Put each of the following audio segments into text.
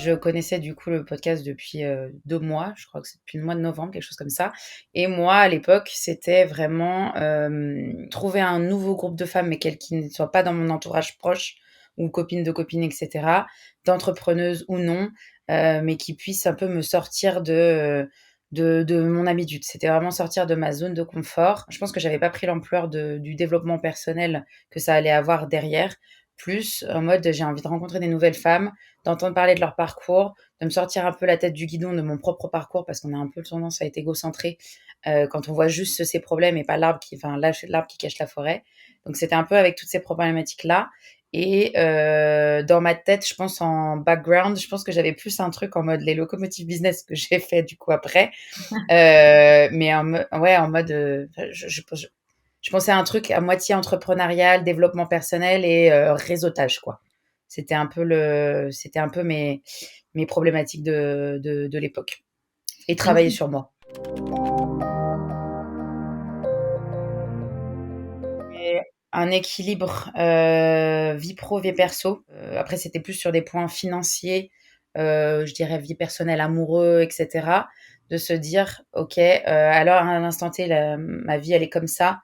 Je connaissais du coup le podcast depuis 2 mois, je crois que c'est depuis le mois de novembre, quelque chose comme ça. Et moi, à l'époque, c'était vraiment trouver un nouveau groupe de femmes, mais qui ne soient pas dans mon entourage proche, ou copines de copines, etc., d'entrepreneuses ou non, mais qui puissent un peu me sortir de mon habitude. C'était vraiment sortir de ma zone de confort. Je pense que j'avais pas pris l'ampleur du développement personnel que ça allait avoir derrière. Plus en mode, j'ai envie de rencontrer des nouvelles femmes, d'entendre parler de leur parcours, de me sortir un peu la tête du guidon de mon propre parcours parce qu'on a un peu tendance à être égocentré quand on voit juste ses problèmes et pas l'arbre qui cache la forêt. Donc c'était un peu avec toutes ces problématiques-là. Et dans ma tête, je pense en background, je pense que j'avais plus un truc en mode les locomotives business que j'ai fait du coup après. Mais ouais, en mode, je pensais à un truc à moitié entrepreneurial, développement personnel et réseautage, quoi. C'était un peu mes problématiques de l'époque. Et travailler sur moi. Et un équilibre vie pro, vie perso. Après, c'était plus sur des points financiers, je dirais vie personnelle, amoureux, etc. De se dire, ok, alors à l'instant T, ma vie, elle est comme ça,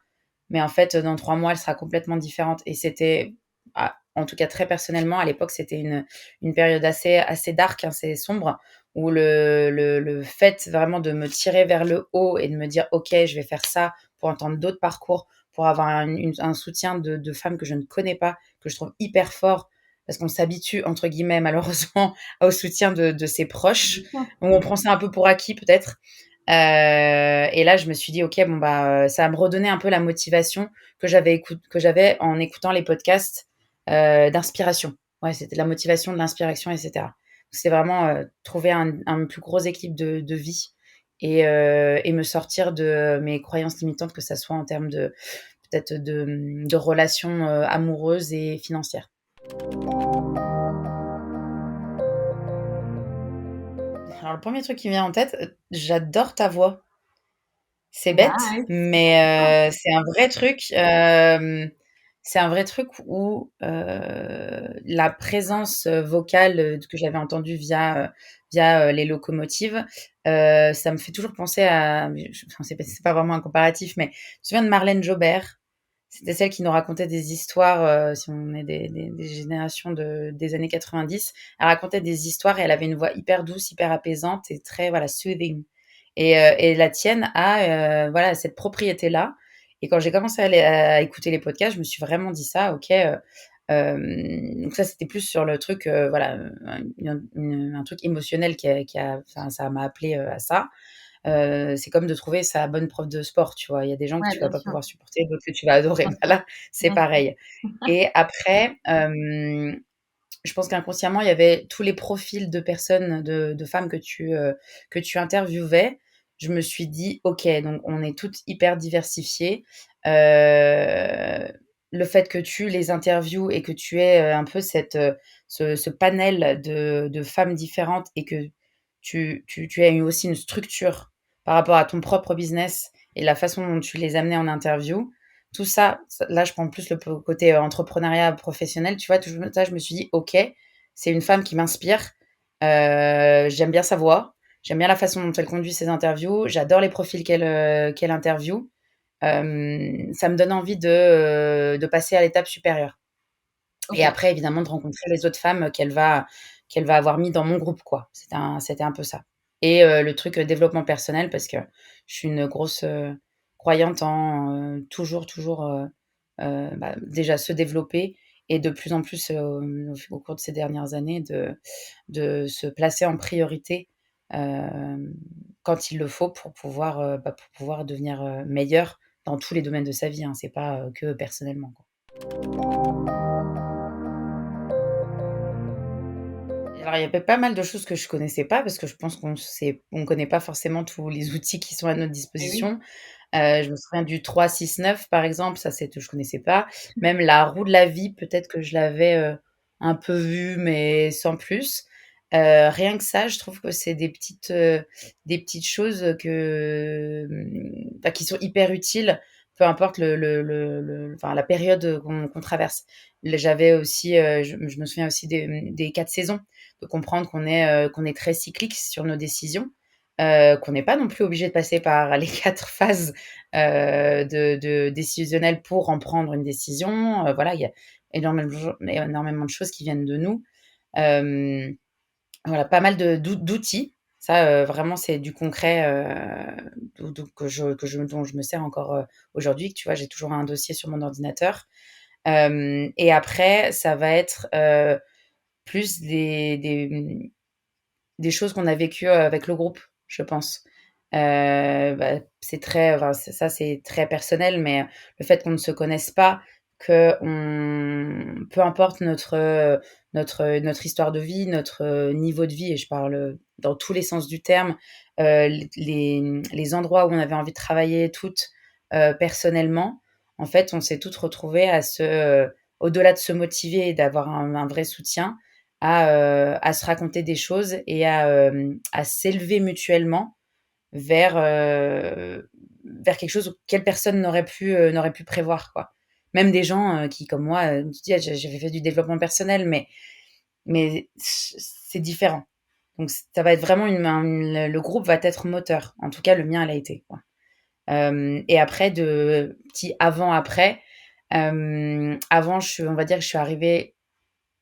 mais en fait, dans 3 mois, elle sera complètement différente. Et c'était, en tout cas très personnellement, à l'époque, c'était une période assez dark, assez sombre, où le fait vraiment de me tirer vers le haut et de me dire, ok, je vais faire ça pour entendre d'autres parcours, pour avoir un soutien de femmes que je ne connais pas, que je trouve hyper fort, parce qu'on s'habitue, entre guillemets, malheureusement, au soutien de ses proches. Donc, on prend ça un peu pour acquis, peut-être. Et là, je me suis dit, ok, bon, bah, ça va me redonner un peu la motivation que j'avais en écoutant les podcasts d'inspiration. Ouais, c'était de la motivation, de l'inspiration, etc. C'est vraiment trouver un plus gros équilibre de vie et me sortir de mes croyances limitantes, que ça soit en termes de peut-être de relations amoureuses et financières. Alors, le premier truc qui me vient en tête, j'adore ta voix. C'est bête, Nice. mais c'est un vrai truc. C'est un vrai truc où la présence vocale que j'avais entendue via les locomotives, ça me fait toujours penser à. Enfin, c'est pas vraiment un comparatif, mais je me souviens de Marlène Jobert. C'était celle qui nous racontait des histoires, si on est des générations des années 90. Elle racontait des histoires et elle avait une voix hyper douce, hyper apaisante et très voilà, soothing. Et la tienne a voilà, cette propriété-là. Et quand j'ai commencé à écouter les podcasts, je me suis vraiment dit ça, ok. Donc ça, c'était plus sur le truc, voilà, un truc émotionnel enfin, ça m'a appelé à ça. C'est comme de trouver sa bonne prof de sport, tu vois. Il y a des gens que Ouais, tu vas bien pas sûr. pouvoir supporter, d'autres que tu vas adorer. Bien Bah sûr. là, c'est Bien sûr. pareil. Et après, je pense qu'inconsciemment, il y avait tous les profils de personnes, de femmes que tu interviewais. Je me suis dit, ok, donc on est toutes hyper diversifiées. Le fait que tu les interviews et que tu aies un peu ce panel de femmes différentes et que tu aies eu aussi une structure par rapport à ton propre business et la façon dont tu les amenais en interview, tout ça, là, je prends plus le côté entrepreneuriat professionnel, tu vois, tout ça, je me suis dit, ok, c'est une femme qui m'inspire, j'aime bien sa voix, j'aime bien la façon dont elle conduit ses interviews, j'adore les profils qu'elle interview. Ça me donne envie de passer à l'étape supérieure. Et Ok. après, évidemment, de rencontrer les autres femmes qu'elle va avoir mis dans mon groupe, quoi. C'était un peu ça. Et le truc développement personnel, parce que je suis une grosse croyante en toujours bah, déjà se développer et de plus en plus au cours de ces dernières années de se placer en priorité quand il le faut pour pouvoir devenir meilleur dans tous les domaines de sa vie. Hein. C'est pas que personnellement, quoi. Alors, il y avait pas mal de choses que je connaissais pas parce que je pense on connaît pas forcément tous les outils qui sont à notre Eh oui. disposition. Je me souviens du 3-6-9 par exemple, ça je connaissais pas. Même la roue de la vie, peut-être que je l'avais, un peu vue, mais sans plus. Rien que ça, je trouve que c'est des petites choses bah, qui sont hyper utiles peu importe enfin, la période qu'on traverse. J'avais aussi, je me souviens aussi des 4 saisons, de comprendre qu'on est très cyclique sur nos décisions, qu'on n'est pas non plus obligé de passer par les 4 phases de décisionnelles pour en prendre une décision. Voilà, il y a énormément de choses qui viennent de nous. Euh, voilà, pas mal d'outils. Ça, vraiment, c'est du concret dont je me sers encore aujourd'hui. Tu vois, j'ai toujours un dossier sur mon ordinateur. Et après, ça va être plus des choses qu'on a vécues avec le groupe, je pense. C'est très, enfin, ça, c'est très personnel, mais le fait qu'on ne se connaisse pas, peu importe notre histoire de vie, notre niveau de vie, et je parle dans tous les sens du terme, les endroits où on avait envie de travailler toutes personnellement, en fait, on s'est toutes retrouvées au-delà de se motiver et d'avoir un vrai soutien, à se raconter des choses et à s'élever mutuellement vers, vers quelque chose auquel personne n'aurait pu prévoir, quoi. Même des gens qui, comme moi, tu dis, j'avais fait du développement personnel, mais c'est différent. Donc, ça va être vraiment le groupe va être moteur. En tout cas, le mien, elle a été, quoi. Et après, de petit avant-après, avant, on va dire que je suis arrivée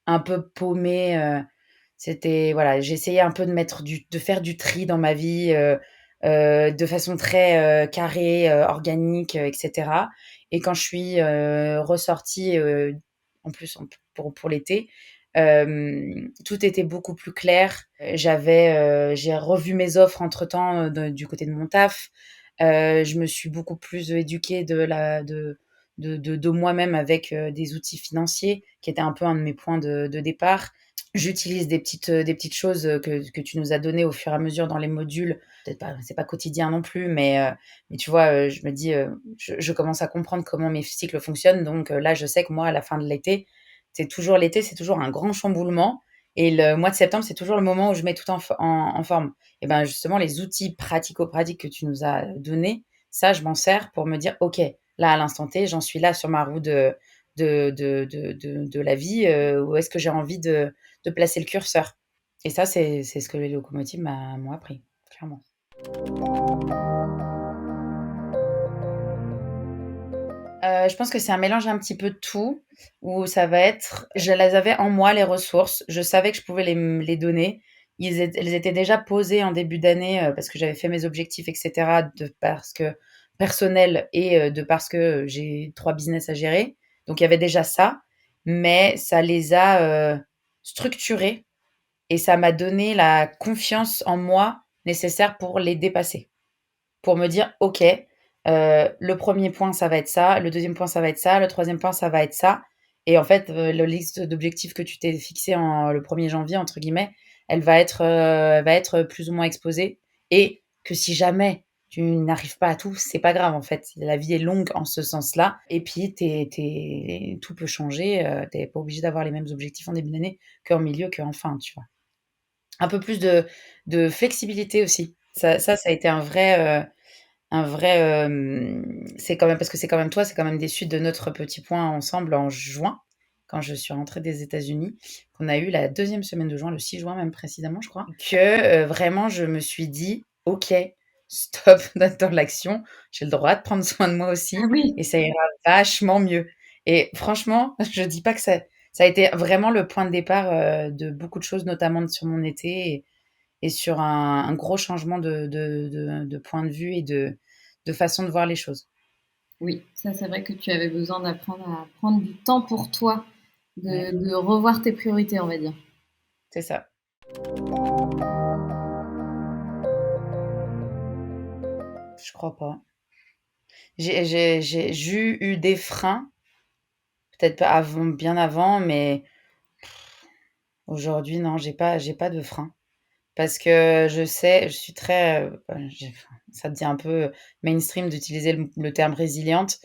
un peu paumée. C'était voilà, j'ai essayé un peu de faire du tri dans ma vie, de façon très carrée, organique, etc. Et quand je suis ressortie, en plus pour l'été, tout était beaucoup plus clair. J'ai revu mes offres entre temps du côté de mon taf. Je me suis beaucoup plus éduquée de moi-même avec des outils financiers, qui était un peu un de mes points de départ. J'utilise des petites choses que tu nous as données au fur et à mesure dans les modules. Peut-être pas, c'est pas quotidien non plus, mais tu vois, je me dis, je commence à comprendre comment mes cycles fonctionnent. Donc là, je sais que moi, à la fin de l'été, c'est toujours un grand chamboulement. Et le mois de septembre, c'est toujours le moment où je mets tout en forme. Et ben justement, les outils pratico-pratiques que tu nous as donnés, ça, je m'en sers pour me dire, OK, là, à l'instant T, j'en suis là sur ma roue de la vie, où est-ce que j'ai envie de placer le curseur. Et ça, c'est ce que les locomotives m'ont appris, clairement. Je pense que c'est un mélange un petit peu de tout, où ça va être je les avais en moi les ressources, je savais que je pouvais les donner. Elles étaient déjà posées en début d'année, parce que j'avais fait mes objectifs et cetera, parce que personnel et de parce que j'ai 3 business à gérer. Donc il y avait déjà ça, mais ça les a structurés et ça m'a donné la confiance en moi nécessaire pour les dépasser. Pour me dire: «OK, le premier point, ça va être ça, le deuxième point, ça va être ça, le troisième point, ça va être ça» et en fait, la liste d'objectifs que tu t'es fixé en le 1er janvier, entre guillemets, elle va être plus ou moins exposée et que si jamais tu n'arrives pas à tout, c'est pas grave, en fait. La vie est longue en ce sens-là et puis tout peut changer, tu pas obligé d'avoir les mêmes objectifs en début d'année qu'en milieu, qu'en fin, tu vois? Un peu plus de flexibilité aussi. Ça a été un vrai, c'est quand même parce que c'est quand même toi, c'est quand même des suites de notre petit point ensemble en juin, quand je suis rentrée des États-Unis, qu'on a eu la deuxième semaine de juin, le 6 juin même précisément, je crois, que, vraiment je me suis dit: «OK, stop dans l'action, j'ai le droit de prendre soin de moi aussi Ah oui, et ça ira vachement mieux» et franchement, je dis pas que ça a été vraiment le point de départ, de beaucoup de choses, notamment sur mon été et sur un gros changement de point de vue et de façon de voir les choses. oui, ça c'est vrai que tu avais besoin d'apprendre à prendre du temps pour toi, Ouais, de revoir tes priorités, on va dire. c'est ça. Je crois pas. J'ai eu des freins, peut-être pas avant, bien avant, mais aujourd'hui, non, j'ai pas de frein. Parce que je sais, je suis très, ça devient un peu mainstream d'utiliser le terme résiliente,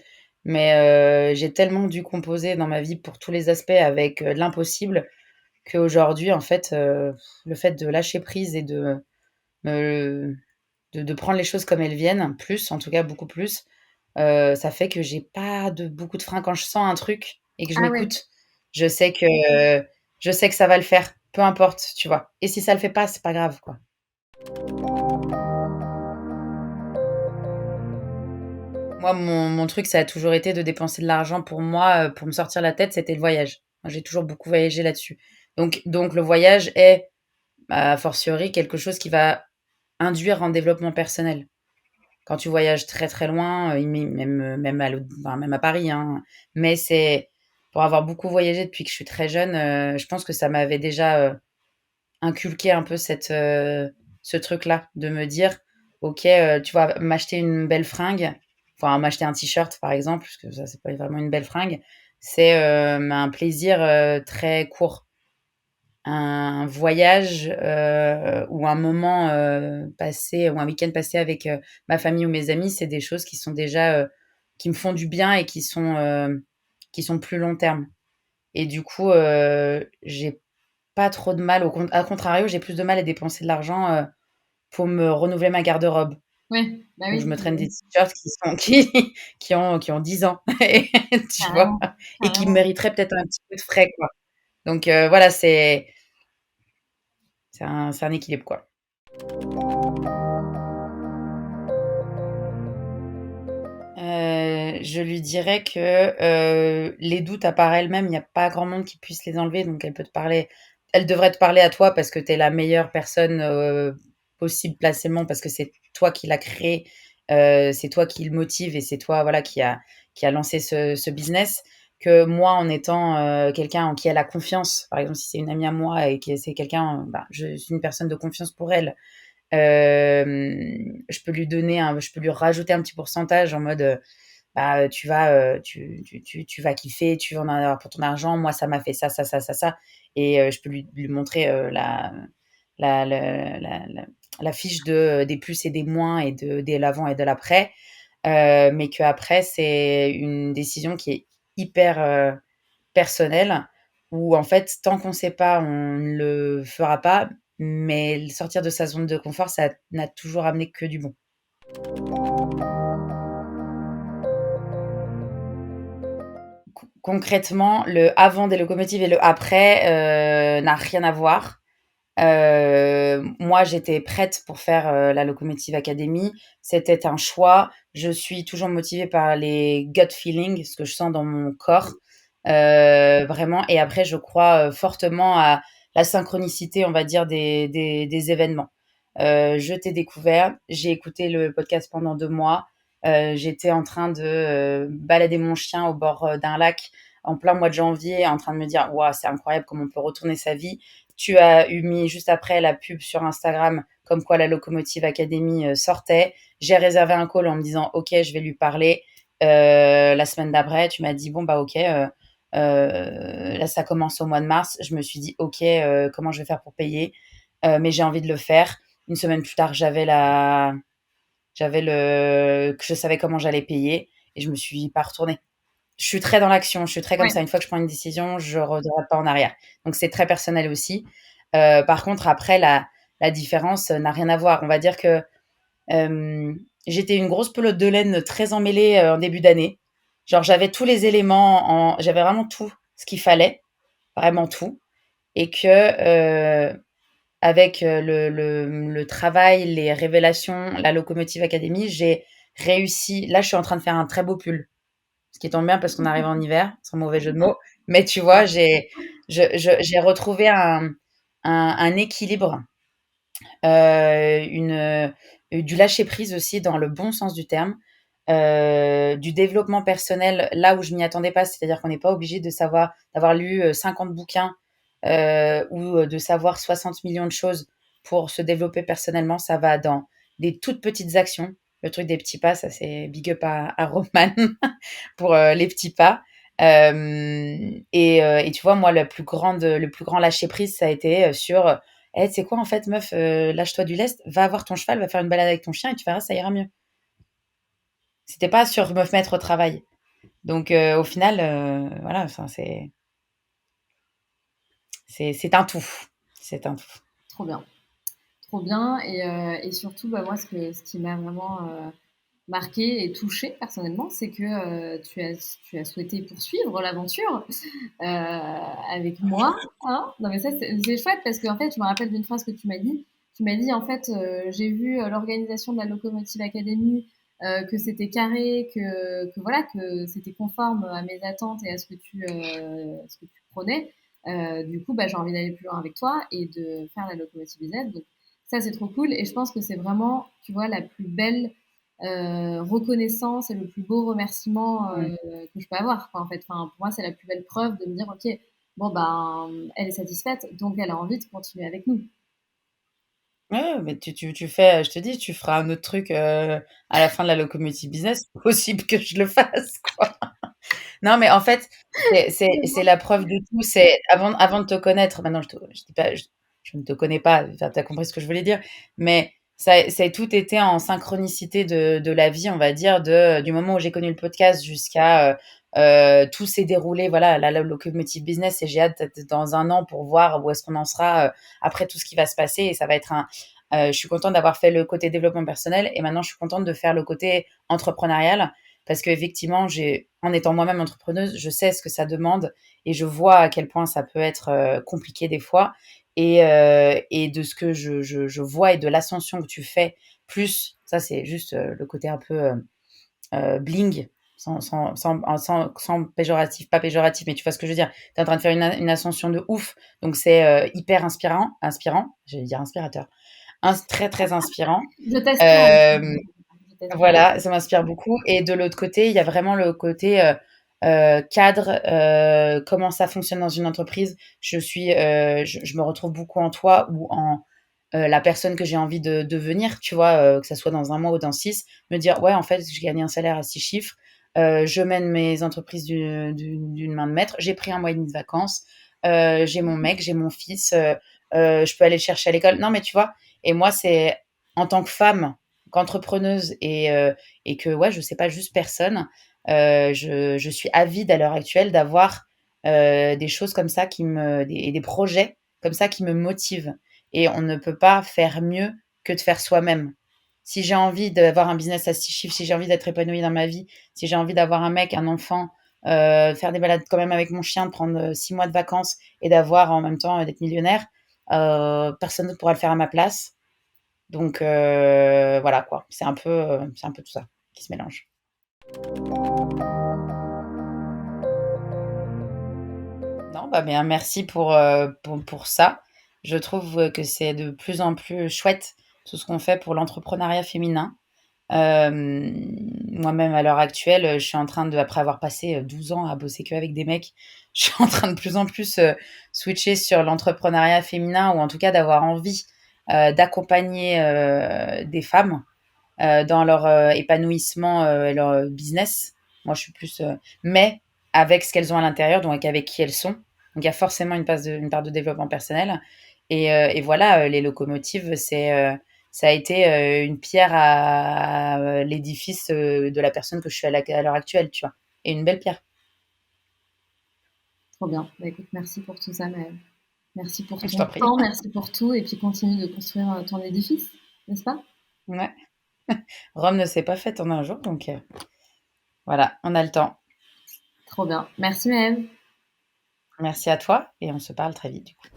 mais j'ai tellement dû composer dans ma vie pour tous les aspects avec l'impossible qu'aujourd'hui, en fait, le fait de lâcher prise et me de prendre les choses comme elles viennent, plus, en tout cas beaucoup plus, ça fait que j'ai pas beaucoup de freins. Quand je sens un truc et que je Ah ouais. m'écoute, je sais que, je sais que ça va le faire, peu importe, tu vois? Et si ça le fait pas, c'est pas grave, quoi. Moi, mon truc, ça a toujours été de dépenser de l'argent pour moi, pour me sortir la tête, c'était le voyage. Moi, j'ai toujours beaucoup voyagé là-dessus. Donc le voyage est, a fortiori, quelque chose qui va induire en développement personnel. Quand tu voyages très, très loin, même à Paris, hein, mais c'est pour avoir beaucoup voyagé depuis que je suis très jeune, je pense que ça m'avait déjà, inculqué un peu ce truc-là, de me dire: «OK, tu vois, m'acheter une belle fringue, enfin m'acheter un t-shirt par exemple, parce que ça c'est pas vraiment une belle fringue, c'est, un plaisir, très court. Un voyage, ou un moment, passé ou un week-end passé avec, ma famille ou mes amis, c'est des choses qui sont déjà, qui me font du bien et qui sont plus long terme et du coup, j'ai pas trop de mal à contrario, j'ai plus de mal à dépenser de l'argent, pour me renouveler ma garde-robe. Ouais, bah Donc je oui, me traîne des t-shirts qui ont 10 ans tu vois? carrément, Et qui carrément. mériteraient peut-être un petit peu de frais, quoi. Donc voilà, c'est un équilibre, quoi. Je lui dirais que, les doutes à part elle-même, il y a pas grand monde qui puisse les enlever, donc elle devrait te parler à toi parce que tu es la meilleure personne, possible placément parce que c'est toi qui l'as créé, c'est toi qui le motive et c'est toi, voilà, qui a lancé ce business. Que moi, en étant, quelqu'un en qui elle a confiance, par exemple, si c'est une amie à moi et que c'est quelqu'un, bah, je suis une personne de confiance pour elle, je peux lui rajouter un petit pourcentage en mode, bah, tu vas kiffer, tu vas en avoir pour ton argent. Moi, ça m'a fait ça, ça, ça, ça, ça et je peux lui montrer, la le la fiche des plus et des moins et de l'avant et de l'après, mais qu'après c'est une décision qui est hyper, personnelle où en fait, tant qu'on sait pas, on ne le fera pas, mais sortir de sa zone de confort, ça n'a toujours amené que du bon. Concrètement, le avant des locomotives et le après, n'a rien à voir. Moi, j'étais prête pour faire, la Locomotive Academy. C'était un choix. Je suis toujours motivée par les gut feelings, ce que je sens dans mon corps, vraiment et après je crois, fortement à la synchronicité, on va dire, des événements. Je t'ai découvert, j'ai écouté le podcast pendant 2 mois, j'étais en train de, balader mon chien au bord, d'un lac en plein mois de janvier, en train de me dire: «Waouh, c'est incroyable comme on peut retourner sa vie». Tu as eu mis juste après la pub sur Instagram comme quoi la Locomotive Academy sortait. J'ai réservé un call en me disant ok, je vais lui parler. La semaine d'après, tu m'as dit bon bah ok, là ça commence au mois de mars. Je me suis dit ok, comment je vais faire pour payer. Mais j'ai envie de le faire. Une semaine plus tard, que je savais comment j'allais payer et je me suis pas retournée. Je suis très dans l'action, je suis très comme Ouais. ça. Une fois que je prends une décision, je ne regrette pas en arrière. Donc c'est très personnel aussi. Par contre, après, la différence n'a rien à voir. On va dire que j'étais une grosse pelote de laine très emmêlée en début d'année. Genre, j'avais tous les éléments, j'avais vraiment tout ce qu'il fallait, vraiment tout. Et que avec le travail, les révélations, la Locomotive Academy, j'ai réussi. Là, je suis en train de faire un très beau pull ce qui tombe bien parce qu'on arrive en hiver, sans mauvais jeu de mots. Mais tu vois, j'ai retrouvé un équilibre, du lâcher prise aussi dans le bon sens du terme, du développement personnel là où je m'y attendais pas. C'est-à-dire qu'on n'est pas obligé d'avoir lu 50 bouquins ou de savoir 60 millions de choses pour se développer personnellement. Ça va dans des toutes petites actions. Le truc des petits pas, ça c'est big up à Roman pour les petits pas. Et tu vois, moi, le plus grand lâcher prise, ça a été sur eh, tu sais quoi, en fait, meuf, lâche-toi du lest, va avoir ton cheval, va faire une balade avec ton chien et tu verras, ça ira mieux. C'était pas sur me mettre au travail. Donc, au final, voilà, enfin, c'est un tout. C'est un tout. Trop bien. Trop bien et surtout, bah, moi ce qui m'a vraiment, marqué et touché personnellement, c'est que tu as souhaité poursuivre l'aventure avec moi. Hein. Non, mais ça, c'est chouette parce qu'en fait, je me rappelle d'une phrase que tu m'as dit. Tu m'as dit, en fait, j'ai vu l'organisation de la Locomotive Academy, que c'était carré, que voilà, que c'était conforme à mes attentes et à ce que tu prenais. Du coup, bah, j'ai envie d'aller plus loin avec toi et de faire la Locomotive Business. Donc, ça, c'est trop cool. Et je pense que c'est vraiment, tu vois, la plus belle reconnaissance et le plus beau remerciement Mmh. que je peux avoir. Quoi, en fait, enfin, pour moi, c'est la plus belle preuve de me dire, ok, bon ben, elle est satisfaite, donc elle a envie de continuer avec nous. Ouais, mais tu fais, je te dis, tu feras un autre truc, à la fin de la Locomotive Business, c'est possible que je le fasse, quoi. Non, mais en fait, c'est la preuve de tout. C'est avant de te connaître, maintenant je dis pas, je ne te connais pas, enfin, tu as compris ce que je voulais dire, mais ça a tout été en synchronicité de la vie, on va dire, du moment où j'ai connu le podcast jusqu'à tout s'est déroulé, voilà, la Locomotive Business, et j'ai hâte d'être dans un an pour voir où est-ce qu'on en sera après tout ce qui va se passer. Et ça va être je suis contente d'avoir fait le côté développement personnel et maintenant je suis contente de faire le côté entrepreneurial parce qu'effectivement, en étant moi-même entrepreneuse, je sais ce que ça demande et je vois à quel point ça peut être compliqué des fois. Et de ce que je vois et de l'ascension que tu fais, plus, ça c'est juste le côté un peu bling, sans péjoratif, pas péjoratif, mais tu vois ce que je veux dire. Tu es en train de faire une ascension de ouf, donc c'est hyper inspirant, j'allais dire inspirateur, très très inspirant. Je t'aspire aussi. Euh, Je t'aspire aussi. voilà, ça m'inspire beaucoup. Et de l'autre côté, il y a vraiment le côté cadre, comment ça fonctionne dans une entreprise. Je me retrouve beaucoup en toi ou en la personne que j'ai envie de devenir, tu vois, que ça soit dans un mois ou dans six, me dire, ouais, en fait, je gagne un salaire à 6 chiffres, je mène mes entreprises d'une main de maître, j'ai pris un mois et demi de vacances, j'ai mon mec, j'ai mon fils, je peux aller le chercher à l'école. Non, mais tu vois, et moi, c'est en tant que femme, qu'entrepreneuse et que, ouais, je sais pas, juste personne, je suis avide à l'heure actuelle d'avoir des choses comme ça des projets comme ça qui me motivent. Et on ne peut pas faire mieux que de faire soi-même. Si j'ai envie d'avoir un business à 6 chiffres, si j'ai envie d'être épanouie dans ma vie, si j'ai envie d'avoir un mec, un enfant, faire des balades quand même avec mon chien, de prendre 6 mois de vacances et d'avoir en même temps d'être millionnaire, personne ne pourra le faire à ma place. Donc voilà quoi, c'est un peu tout ça qui se mélange. Non, bah bien, merci pour ça. Je trouve que c'est de plus en plus chouette tout ce qu'on fait pour l'entrepreneuriat féminin. Moi-même, à l'heure actuelle, je suis en train de, après avoir passé 12 ans à bosser qu'avec des mecs, je suis en train de plus en plus switcher sur l'entrepreneuriat féminin ou en tout cas d'avoir envie d'accompagner des femmes dans leur épanouissement et leur business. Moi, je suis plus, mais avec ce qu'elles ont à l'intérieur, donc avec qui elles sont. Donc, il y a forcément une part de développement personnel. Et voilà, les locomotives, ça a été une pierre à l'édifice de la personne que je suis à l'heure actuelle, tu vois. Et une belle pierre. Trop bien. Bah, écoute, merci pour tout ça, Maëlle. Merci pour Je ton t'en prie. temps, merci pour tout, et puis continue de construire ton édifice, n'est-ce pas? Ouais. Rome ne s'est pas faite en un jour, donc voilà, on a le temps. Trop bien. Merci, Maëlle. Merci à toi et on se parle très vite, du coup.